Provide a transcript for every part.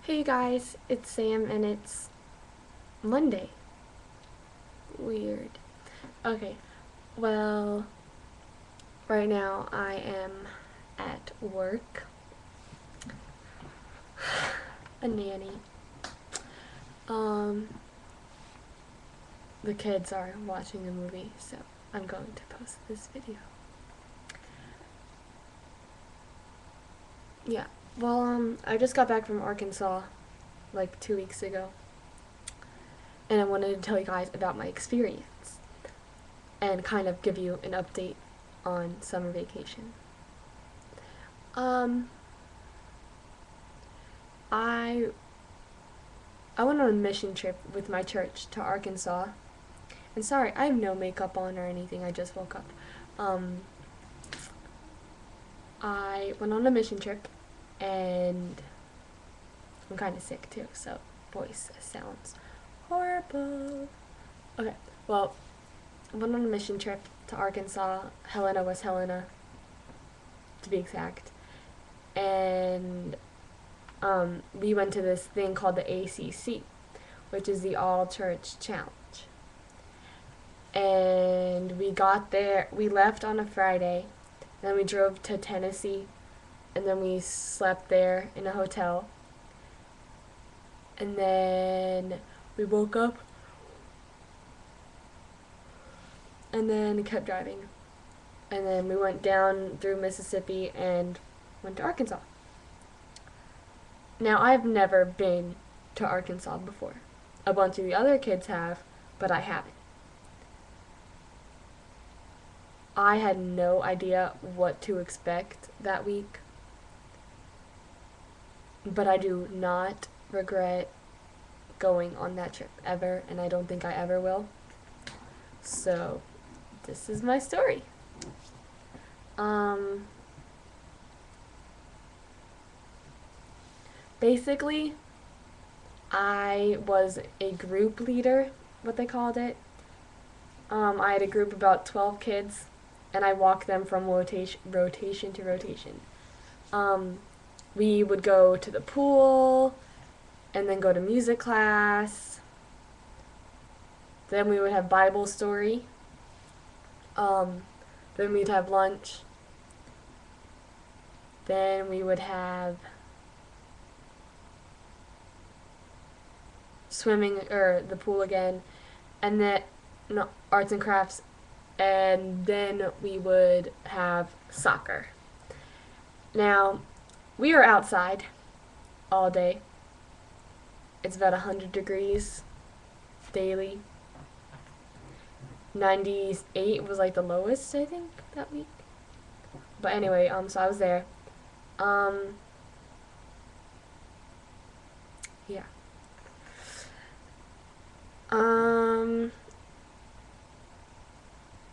Hey guys, it's Sam and it's Monday. Weird. Okay, well, right now I am at work, a nanny. Um, the kids are watching a movie, so I'm going to post this video. Yeah, well, I just got back from Arkansas like 2 weeks ago, and I wanted to tell you guys about my experience and kind of give you an update on summer vacation. Um, I I went on a mission trip with my church to Arkansas. And sorry, I have no makeup on or anything. I just woke up. Um, I went on a mission trip, and I'm kind of sick too, so voice sounds horrible. Okay, well, I went on a mission trip to Arkansas, Helena, West Helena, to be exact. And we went to this thing called the ACC, which is the All Church Challenge. And we got there, we left on a Friday, then we drove to Tennessee, and then we slept there in a hotel. And then we woke up, and then kept driving. And then we went down through Mississippi and went to Arkansas. Now, I've never been to Arkansas before. A bunch of the other kids have, but I haven't. I had no idea what to expect that week, but I do not regret going on that trip ever, and I don't think I ever will. So, this is my story. Um, Basically, I was a group leader, what they called it. I had a group of about 12 kids, and I walked them from rotation to rotation. Um, we would go to the pool, and then go to music class. Then we would have Bible story. Um, then we'd have lunch. Then we would have swimming or the pool again, and then no, arts and crafts, and then we would have soccer. Now, we are outside all day. It's about 100 degrees daily. 98 was like the lowest, I think, that week. But anyway, so I was there. Um, yeah. Um,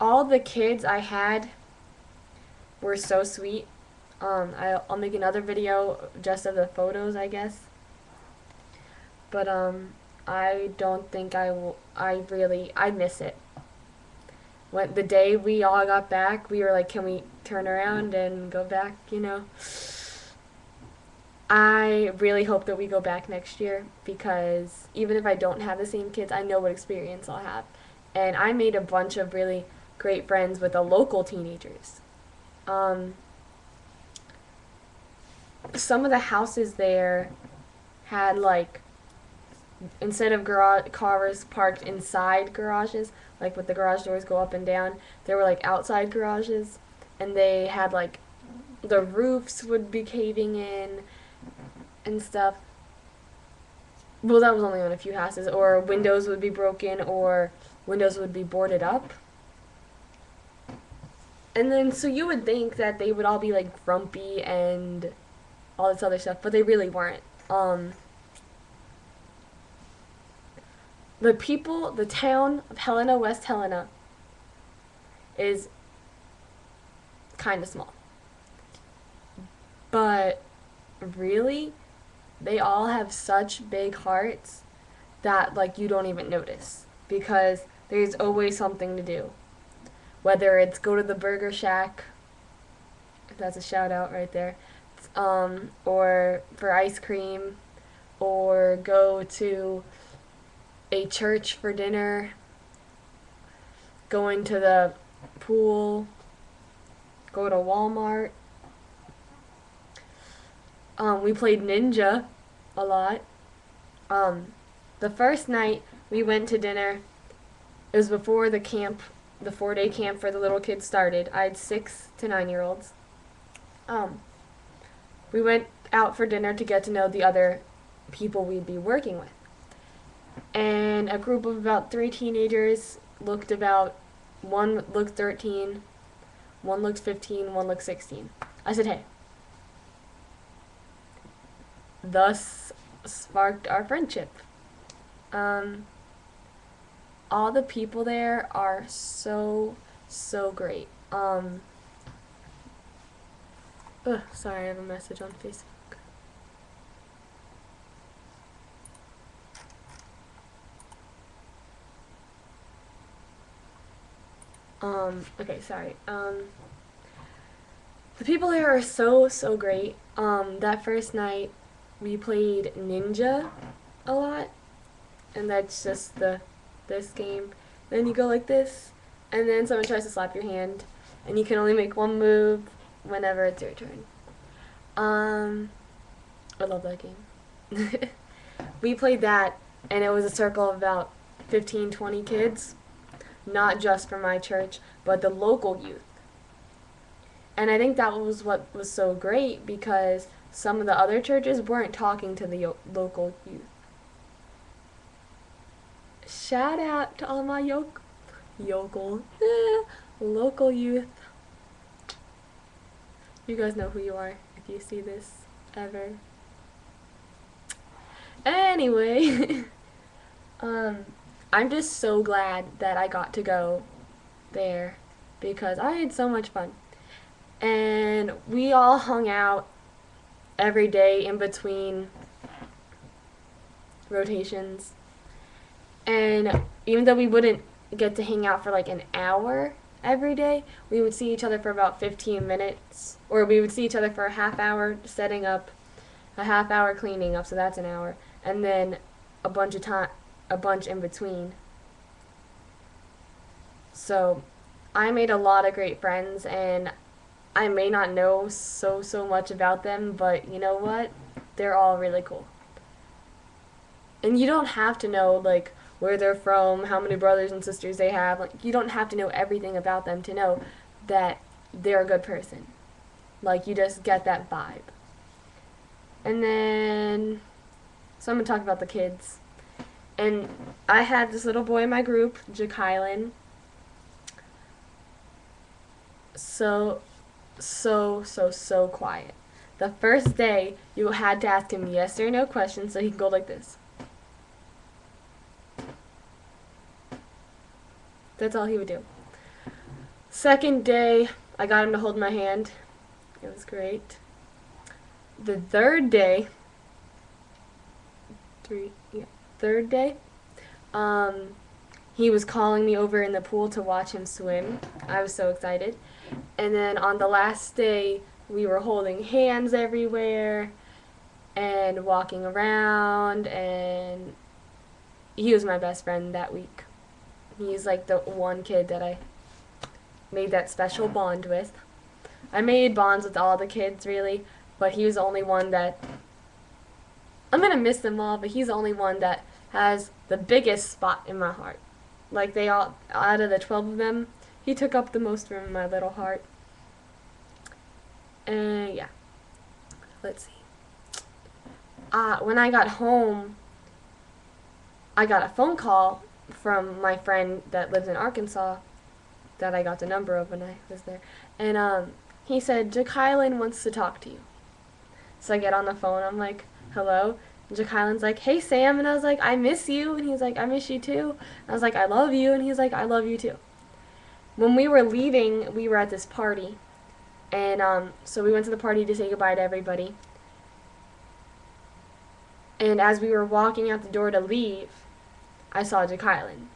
all the kids I had were so sweet. I'll make another video just of the photos, I guess. But I don't think I will. I miss it. When the day we all got back, we were like, "Can we turn around and go back?" I really hope that we go back next year because even if I don't have the same kids, I know what experience I'll have. And I made a bunch of really great friends with the local teenagers. Um, some of the houses there had like instead of cars parked inside garages, like with the garage doors go up and down, there were like outside garages, and they had like the roofs would be caving in and stuff. Well, that was only on a few houses, or windows would be broken, or windows would be boarded up. And then, so you would think that they would all be like grumpy and all this other stuff, but they really weren't. The town of Helena, West Helena, is kind of small. But really, they all have such big hearts that like you don't even notice because there's always something to do. Whether it's go to the Burger Shack, if that's a shout out right there, or for ice cream, or go to a church for dinner, going to the pool, go to Walmart. We played Ninja a lot. Um, the first night we went to dinner, it was before the camp, the 4-day camp for the little kids started. I had 6 to 9 year olds. Um, we went out for dinner to get to know the other people we'd be working with. And a group of about 3 teenagers looked about, one looked 13, one looked 15, one looked 16. I said, hey. Thus sparked our friendship. All the people there are so, so great. Sorry, I have a message on Facebook. Okay, sorry. The people there are so, so great. That first night, we played Ninja a lot, and that's just this game. Then you go like this, and then someone tries to slap your hand, and you can only make one move whenever it's your turn. I love that game. We played that, and it was a circle of about 15, 20 kids, not just from my church, but the local youth. And I think that was what was so great because some of the other churches weren't talking to the local youth. Shout out to all my local youth. You guys know who you are if you see this ever. Anyway, I'm just so glad that I got to go there because I had so much fun. And we all hung out every day in between rotations. And even though we wouldn't get to hang out for like an hour every day, we would see each other for about 15 minutes. Or we would see each other for a half hour setting up, a half hour cleaning up, so that's an hour. And then a bunch in between. So I made a lot of great friends, and I may not know so much about them, but you know what? They're all really cool. And you don't have to know like where they're from, how many brothers and sisters they have. Like you don't have to know everything about them to know that they're a good person. Like you just get that vibe. And then so I'm gonna talk about the kids. And I had this little boy in my group, Jakylan. So quiet. The first day, you had to ask him yes or no questions so he can go like this. That's all he would do. Second day, I got him to hold my hand. It was great. The third day, he was calling me over in the pool to watch him swim. I was so excited. And then on the last day, we were holding hands everywhere and walking around, and he was my best friend that week. He's like the one kid that I made that special bond with. I made bonds with all the kids really, but he was the only one that, I'm gonna miss them all, but he's the only one that has the biggest spot in my heart. Like they all, out of the 12 of them, he took up the most room in my little heart. And yeah, let's see. When I got home, I got a phone call from my friend that lives in Arkansas that I got the number of when I was there. And he said, Jakylan wants to talk to you. So I get on the phone, I'm like, hello? And Jakylan's like, hey Sam, and I was like, I miss you, and he's like, I miss you too. I was like, I love you, and he's like, I love you too. When we were leaving, we were at this party, and so we went to the party to say goodbye to everybody. And as we were walking out the door to leave, I saw Jakylan.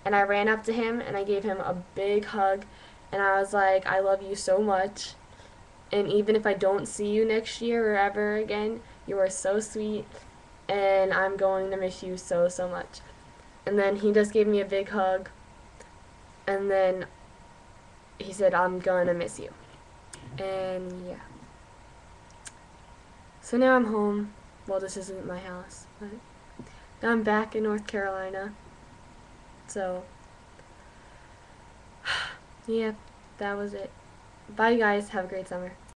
And I ran up to him, and I gave him a big hug, and I was like, I love you so much. And even if I don't see you next year or ever again, you are so sweet, and I'm going to miss you so, so much. And then he just gave me a big hug, and then he said, I'm going to miss you. And yeah. So now I'm home. Well, this isn't my house, but now I'm back in North Carolina. So, yeah, that was it. Bye, guys. Have a great summer.